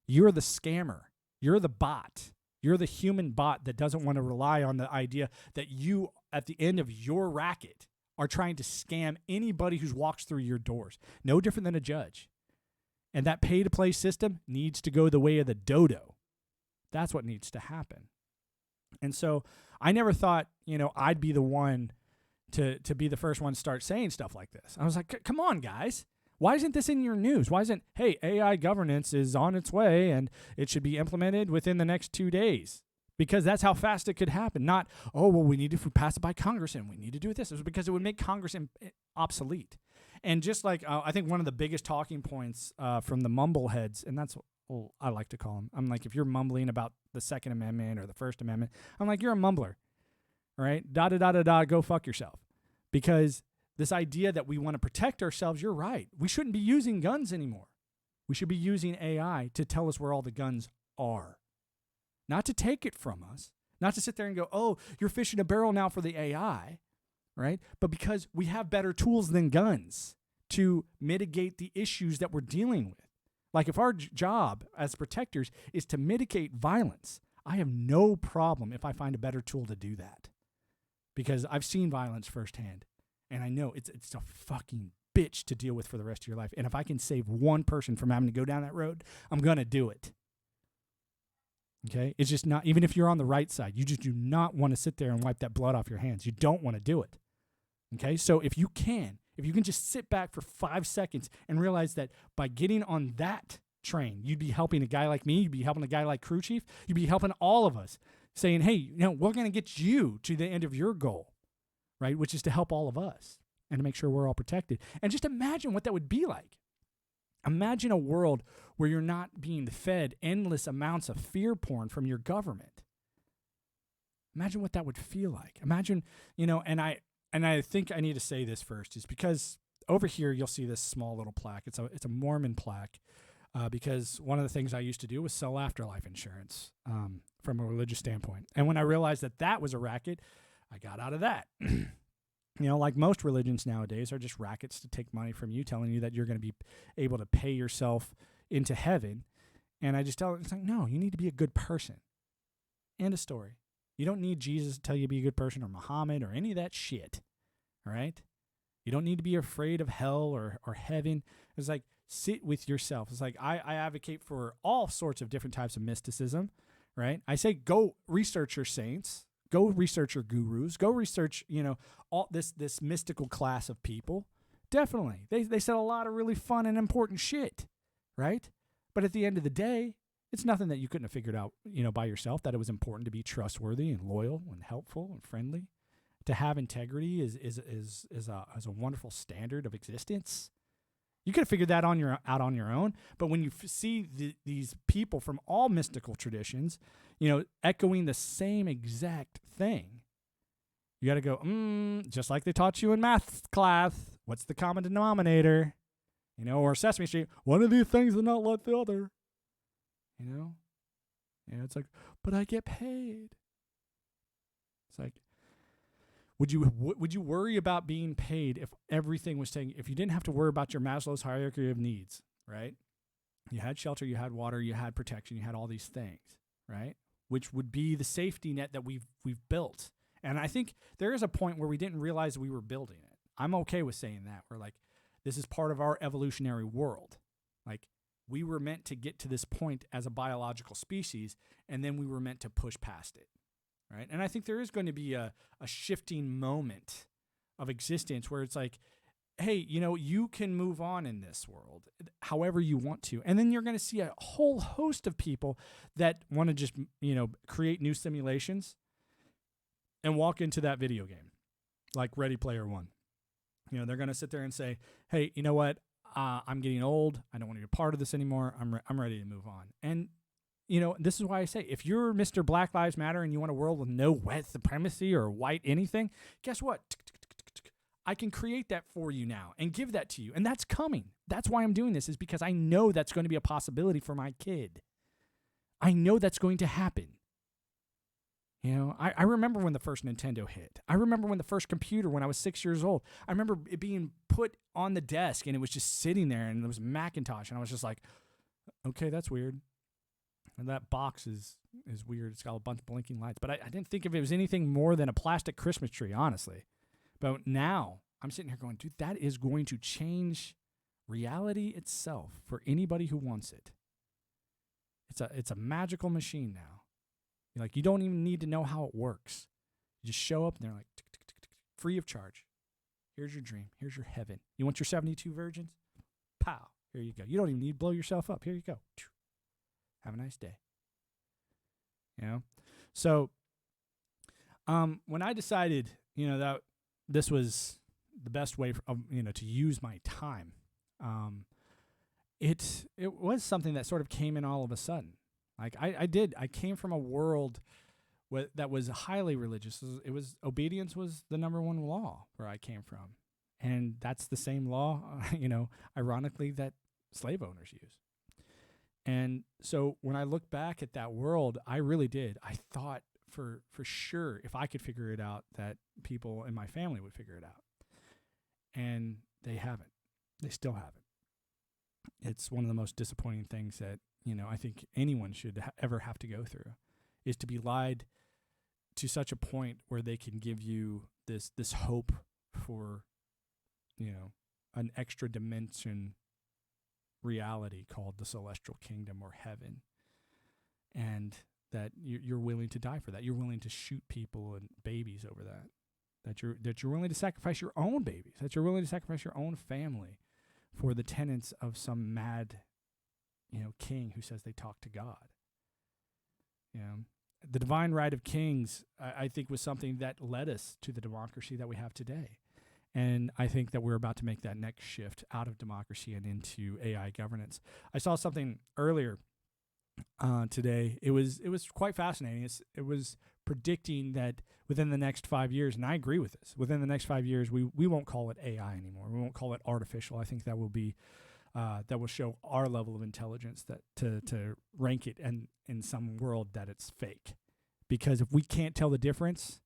You're the scammer. You're the bot. You're the human bot that doesn't want to rely on the idea that you, at the end of your racket, are trying to scam anybody who walks through your doors. No different than a judge. And that pay-to-play system needs to go the way of the dodo. That's what needs to happen. And so I never thought, I'd be the one to be the first one to start saying stuff like this. I was like, come on, guys. Why isn't this in your news? Why isn't, hey, AI governance is on its way and it should be implemented within the next 2 days? Because that's how fast it could happen. Not, oh, well, we need to pass it by Congress and we need to do this. It was because it would make Congress obsolete. And just like, I think one of the biggest talking points from the mumbleheads, and that's what I like to call them. I'm like, if you're mumbling about the Second Amendment or the First Amendment, I'm like, you're a mumbler. All right? Go fuck yourself. Because this idea that we want to protect ourselves, you're right. We shouldn't be using guns anymore. We should be using AI to tell us where all the guns are. Not to take it from us. Not to sit there and go, oh, you're fishing a barrel now for the AI. right? But because we have better tools than guns to mitigate the issues that we're dealing with. Like if our job as protectors is to mitigate violence, I have no problem if I find a better tool to do that. Because I've seen violence firsthand. And I know it's a fucking bitch to deal with for the rest of your life. And if I can save one person from having to go down that road, I'm going to do it. Okay? It's just not, even if you're on the right side, you just do not want to sit there and wipe that blood off your hands. You don't want to do it. Okay? So if you can just sit back for 5 seconds and realize that by getting on that train, you'd be helping a guy like me, you'd be helping a guy like Crew Chief, you'd be helping all of us, saying, hey, we're going to get you to the end of your goal, right? Which is to help all of us and to make sure we're all protected. And just imagine what that would be like. Imagine a world where you're not being fed endless amounts of fear porn from your government. Imagine what that would feel like. Imagine, and I think I need to say this first, is because over here you'll see this small little plaque. It's a Mormon plaque, because one of the things I used to do was sell afterlife insurance from a religious standpoint. And when I realized that was a racket, I got out of that. Like most religions nowadays are just rackets to take money from you, telling you that you're going to be able to pay yourself into heaven. And I just tell it, it's like, no, you need to be a good person. End of story. You don't need Jesus to tell you to be a good person, or Muhammad, or any of that shit. All right? You don't need to be afraid of hell or heaven. It's like, sit with yourself. It's like, I advocate for all sorts of different types of mysticism, right? I say go research your saints. Go research your gurus. Go research, all this mystical class of people. Definitely. They said a lot of really fun and important shit, right? But at the end of the day, it's nothing that you couldn't have figured out, by yourself, that it was important to be trustworthy and loyal and helpful and friendly. To have integrity is a wonderful standard of existence. You could have figured that out on your own, but when you see these people from all mystical traditions, echoing the same exact thing, you got to go, just like they taught you in math class. What's the common denominator? Or Sesame Street. One of these things is not like the other. It's like, but I get paid. It's like, would you worry about being paid if everything was taken, if you didn't have to worry about your Maslow's hierarchy of needs, right? You had shelter, you had water, you had protection, you had all these things, right? Which would be the safety net that we've built. And I think there is a point where we didn't realize we were building it. I'm okay with saying that. We're like, this is part of our evolutionary world. Like, we were meant to get to this point as a biological species, and then we were meant to push past it. Right? And I think there is going to be a shifting moment of existence where it's like, hey, you can move on in this world however you want to. And then you're going to see a whole host of people that want to just, create new simulations and walk into that video game, like Ready Player One. They're going to sit there and say, hey, you know what? I'm getting old. I don't want to be a part of this anymore. I'm ready to move on. And this is why I say, if you're Mr. Black Lives Matter and you want a world with no white supremacy or white anything, guess what? I can create that for you now and give that to you. And that's coming. That's why I'm doing this, is because I know that's going to be a possibility for my kid. I know that's going to happen. I remember when the first Nintendo hit. I remember when the first computer, when I was 6 years old. I remember it being put on the desk and it was just sitting there, and it was Macintosh. And I was just like, okay, that's weird. And that box is weird. It's got a bunch of blinking lights. But I didn't think of it as anything more than a plastic Christmas tree, honestly. But now I'm sitting here going, dude, that is going to change reality itself for anybody who wants it. It's a magical machine now. You don't even need to know how it works. You just show up and they're like, tick, tick, tick, tick, free of charge. Here's your dream. Here's your heaven. You want your 72 virgins? Pow. Here you go. You don't even need to blow yourself up. Here you go. Have a nice day. So when I decided, that this was the best way to use my time, it was something that sort of came in all of a sudden. Like I came from a world that was highly religious. Obedience was the number one law where I came from. And that's the same law, ironically, that slave owners use. And so when I look back at that world, I really did. I thought for sure, if I could figure it out, that people in my family would figure it out. And they haven't. They still haven't. It's one of the most disappointing things that, I think anyone should ever have to go through, is to be lied to such a point where they can give you this hope for, an extra dimension reality called the celestial kingdom or heaven. And that you're willing to die for that. You're willing to shoot people and babies over that. That you're willing to sacrifice your own babies. That you're willing to sacrifice your own family for the tenets of some mad, king who says they talk to God. The divine right of kings, I think, was something that led us to the democracy that we have today. And I think that we're about to make that next shift out of democracy and into AI governance. I saw something earlier today. It was quite fascinating. It was predicting that within the next 5 years, and I agree with this, within the next 5 years, we won't call it AI anymore. We won't call it artificial. I think that will be that will show our level of intelligence, that to rank it in some world that it's fake. Because if we can't tell the difference,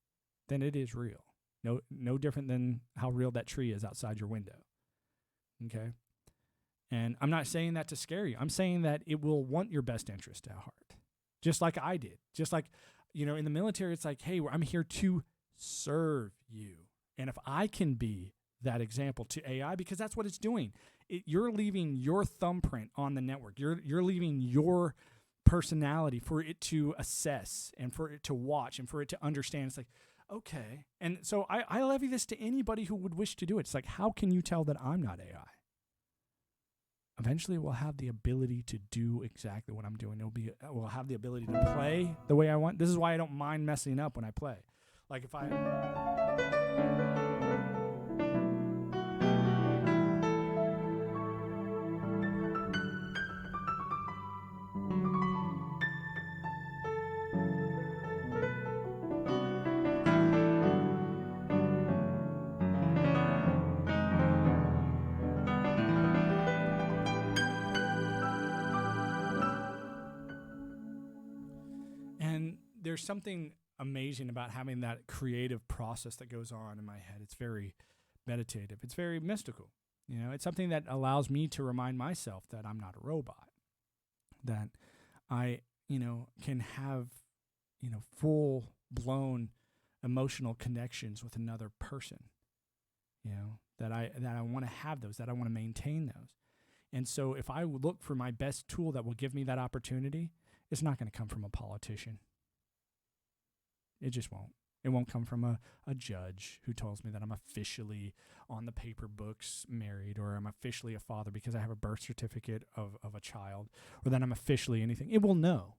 then it is real. No different than how real that tree is outside your window. Okay? And I'm not saying that to scare you. I'm saying that it will want your best interest at heart, just like I did. Just like, in the military, it's like, hey, I'm here to serve you. And if I can be that example to AI, because that's what it's doing, you're leaving your thumbprint on the network. You're leaving your personality for it to assess and for it to watch and for it to understand. It's like, okay. And so I levy this to anybody who would wish to do it. It's like, how can you tell that I'm not AI? Eventually we'll have the ability to do exactly what I'm doing. We'll have the ability to play the way I want. This is why I don't mind messing up when I play. Like if there's something amazing about having that creative process that goes on in my head. It's very meditative. It's very mystical. It's something that allows me to remind myself that I'm not a robot, that I, can have, full-blown emotional connections with another person, that I want to have those, that I want to maintain those. And so if I look for my best tool that will give me that opportunity, it's not going to come from a politician. It just won't. It won't come from a judge who tells me that I'm officially on the paper books married, or I'm officially a father because I have a birth certificate of a child, or that I'm officially anything. It will know.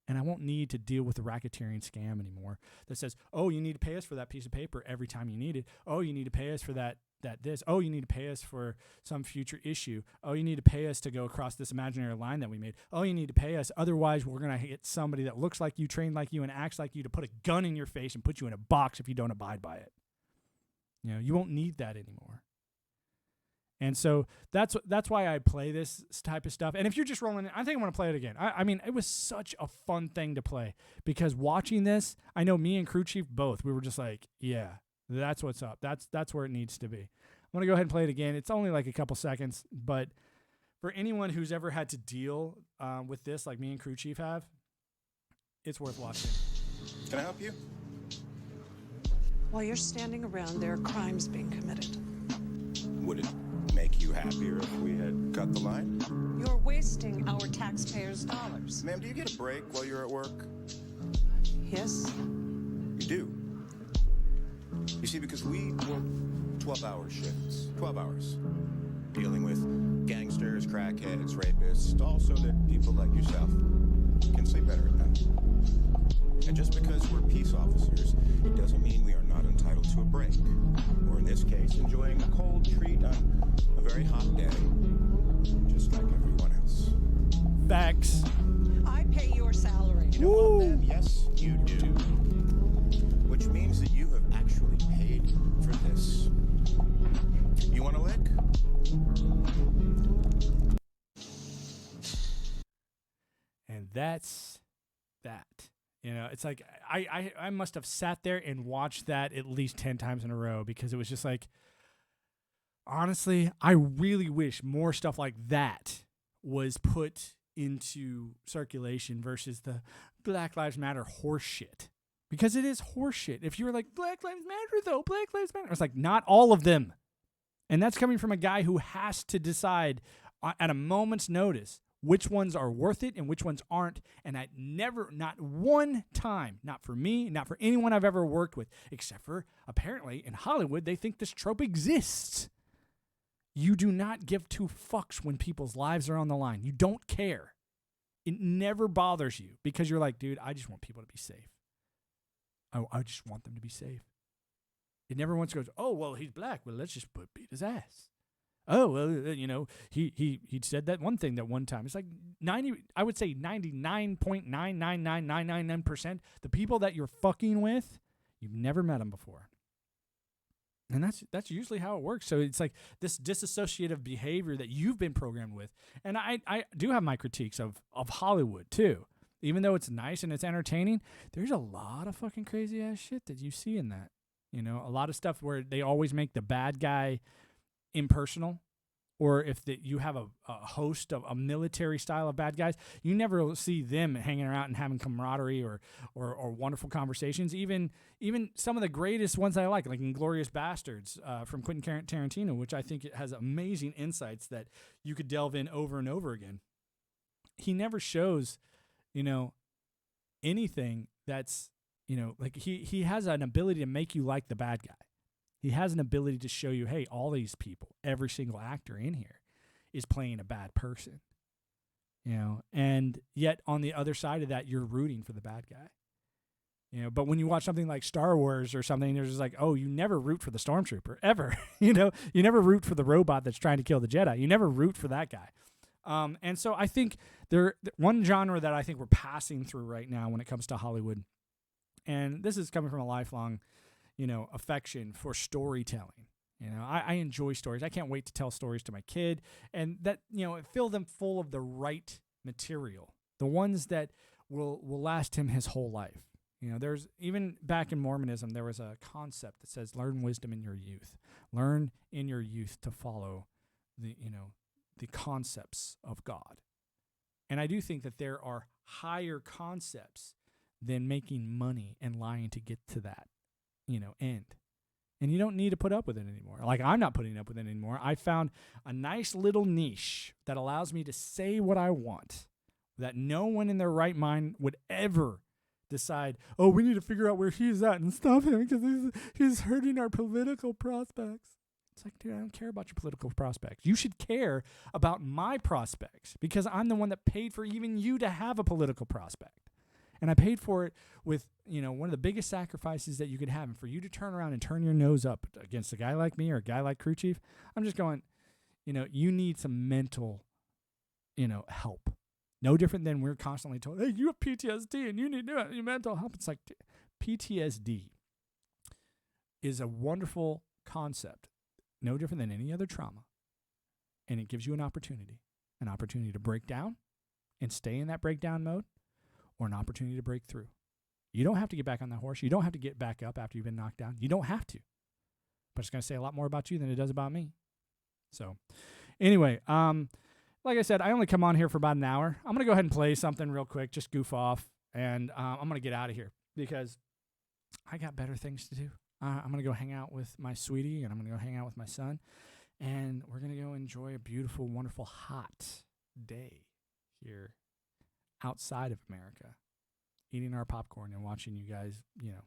And I won't need to deal with the racketeering scam anymore that says, oh, you need to pay us for that piece of paper every time you need it. Oh, you need to pay us for that this. Oh, you need to pay us for some future issue. Oh, you need to pay us to go across this imaginary line that we made. Oh, you need to pay us. Otherwise, we're going to get somebody that looks like you, trained like you, and acts like you to put a gun in your face and put you in a box if you don't abide by it. You won't need that anymore. And so that's why I play this type of stuff. And if you're just rolling in, I think I'm going to play it again. I mean, it was such a fun thing to play, because watching this, I know me and Crew Chief both, we were just like, yeah, that's what's up. That's where it needs to be. I'm going to go ahead and play it again. It's only like a couple seconds, but for anyone who's ever had to deal with this, like me and Crew Chief have, it's worth watching. Can I help you? While you're standing around, there are crimes being committed. Would it make you happier if we had cut the line? You're wasting our taxpayers' dollars. Ma'am, do you get a break while you're at work? Yes? You do. You see, because we work 12-hour shifts, 12 hours, dealing with gangsters, crackheads, rapists, all so that people like yourself can sleep better at night. And just because we're peace officers, it doesn't mean we are not entitled to a break. Or in this case, enjoying a cold treat on a very hot day, just like everyone else. Facts. I pay your salary. You know what, ma'am? Yes, you do. Which means that you have actually paid for this. You want a lick? And that's that. You know, it's like I must have sat there and watched that at least 10 times in a row because it was just like, honestly, I really wish more stuff like that was put into circulation versus the Black Lives Matter horse shit. Because it is horse shit. If you were like, Black Lives Matter though, Black Lives Matter. It's like, not all of them. And that's coming from a guy who has to decide at a moment's notice which ones are worth it and which ones aren't. And I never, not one time, not for me, not for anyone I've ever worked with, except for apparently in Hollywood, they think this trope exists. You do not give two fucks when people's lives are on the line. You don't care. It never bothers you because you're like, dude, I just want people to be safe. I just want them to be safe. It never once goes, oh, well, he's black. Well, let's just beat his ass. Oh, well, you know, he said that one thing that one time. It's like 99.9999999% the people that you're fucking with, you've never met them before. And that's usually how it works. So it's like this disassociative behavior that you've been programmed with. And I do have my critiques of Hollywood too. Even though it's nice and it's entertaining, there's a lot of fucking crazy ass shit that you see in that. You know, a lot of stuff where they always make the bad guy impersonal. Or if you have a host of a military style of bad guys, you never see them hanging around and having camaraderie or wonderful conversations. Even some of the greatest ones I like Inglourious Bastards from Quentin Tarantino, which I think it has amazing insights that you could delve in over and over again. He never shows, you know, anything that's, you know, like he has an ability to make you like the bad guy. He has an ability to show you, hey, all these people, every single actor in here is playing a bad person, you know, and yet on the other side of that, you're rooting for the bad guy, you know. But when you watch something like Star Wars or something, there's just like, oh, you never root for the stormtrooper ever, you know, you never root for the robot that's trying to kill the Jedi. You never root for that guy. And so I think one genre that I think we're passing through right now when it comes to Hollywood, and this is coming from a lifelong, you know, affection for storytelling. You know, I enjoy stories. I can't wait to tell stories to my kid and that, you know, fill them full of the right material, the ones that will last him his whole life. You know, there's even back in Mormonism, there was a concept that says, learn wisdom in your youth. Learn in your youth to follow the concepts of God. And I do think that there are higher concepts than making money and lying to get to that, you know, end. And you don't need to put up with it anymore. Like, I'm not putting up with it anymore. I found a nice little niche that allows me to say what I want, that no one in their right mind would ever decide, oh, we need to figure out where he's at and stop him because he's hurting our political prospects. It's like, dude, I don't care about your political prospects. You should care about my prospects because I'm the one that paid for even you to have a political prospect. And I paid for it with, you know, one of the biggest sacrifices that you could have. And for you to turn around and turn your nose up against a guy like me or a guy like Crew Chief, I'm just going, you know, you need some mental, you know, help. No different than we're constantly told, hey, you have PTSD and you need your mental help. It's like PTSD is a wonderful concept, no different than any other trauma. And it gives you an opportunity to break down and stay in that breakdown mode, or an opportunity to break through. You don't have to get back on that horse. You don't have to get back up after you've been knocked down. You don't have to. But it's going to say a lot more about you than it does about me. So anyway, like I said, I only come on here for about an hour. I'm going to go ahead and play something real quick, just goof off, and I'm going to get out of here because I got better things to do. I'm going to go hang out with my sweetie, and I'm going to go hang out with my son, and we're going to go enjoy a beautiful, wonderful, hot day here outside of America, eating our popcorn and watching you guys, you know,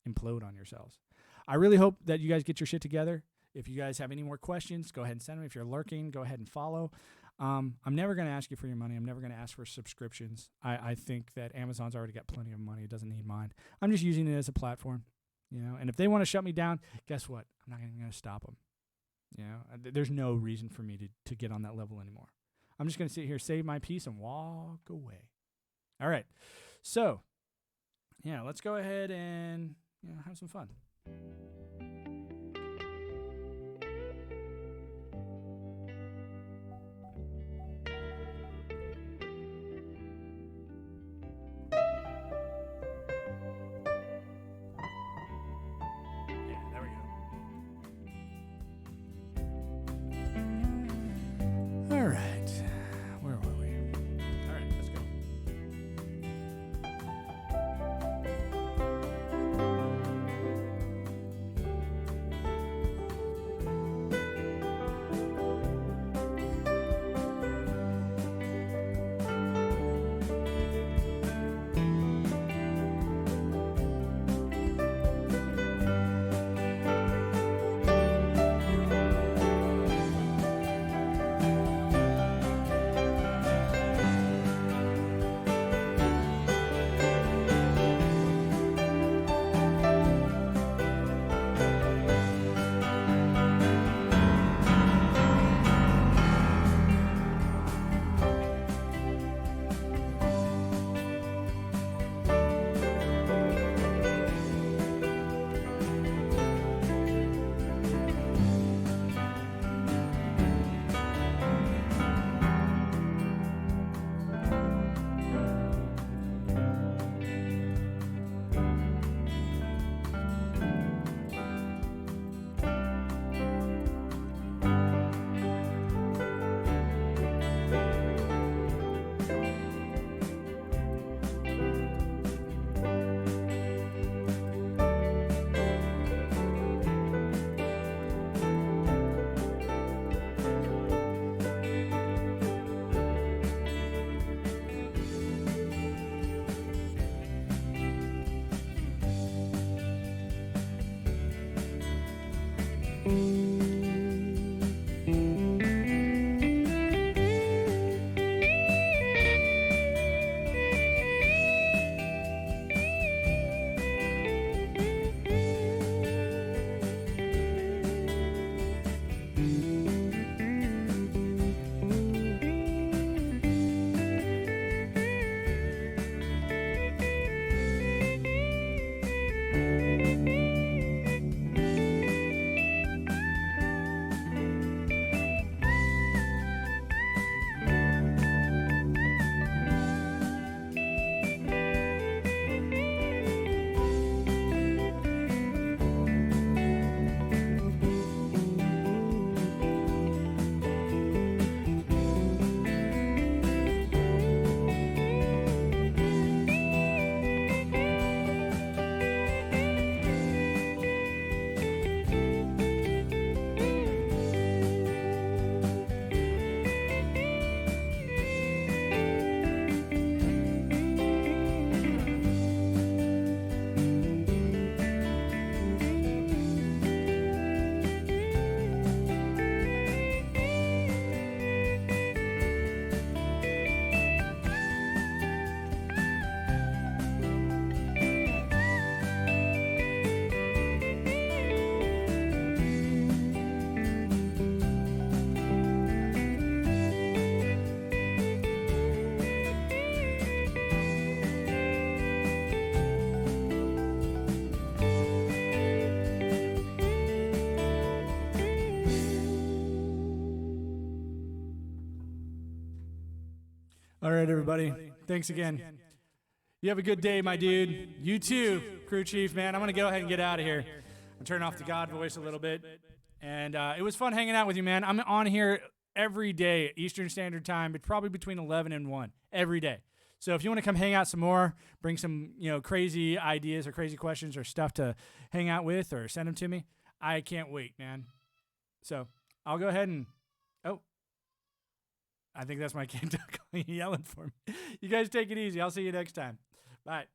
implode on yourselves. I really hope that you guys get your shit together. If you guys have any more questions, go ahead and send them. If you're lurking, go ahead and follow. I'm never going to ask you for your money. I'm never going to ask for subscriptions. I think that Amazon's already got plenty of money. It doesn't need mine. I'm just using it as a platform, you know, and if they want to shut me down, guess what? I'm not even going to stop them. You know, there's no reason for me to get on that level anymore. I'm just going to sit here, save my peace, and walk away. All right. So, yeah, let's go ahead and, you know, have some fun. All right, everybody. Thanks again. You have a good day, my dude. You too, crew chief, man. I'm going to go ahead and get out of here. I'm turning off the God voice a little bit. And it was fun hanging out with you, man. I'm on here every day, Eastern Standard Time, but probably between 11 and 1 every day. So if you want to come hang out some more, bring some, crazy ideas or crazy questions or stuff to hang out with or send them to me, I can't wait, man. So I'll go ahead and, I think that's my kid yelling for me. You guys take it easy. I'll see you next time. Bye.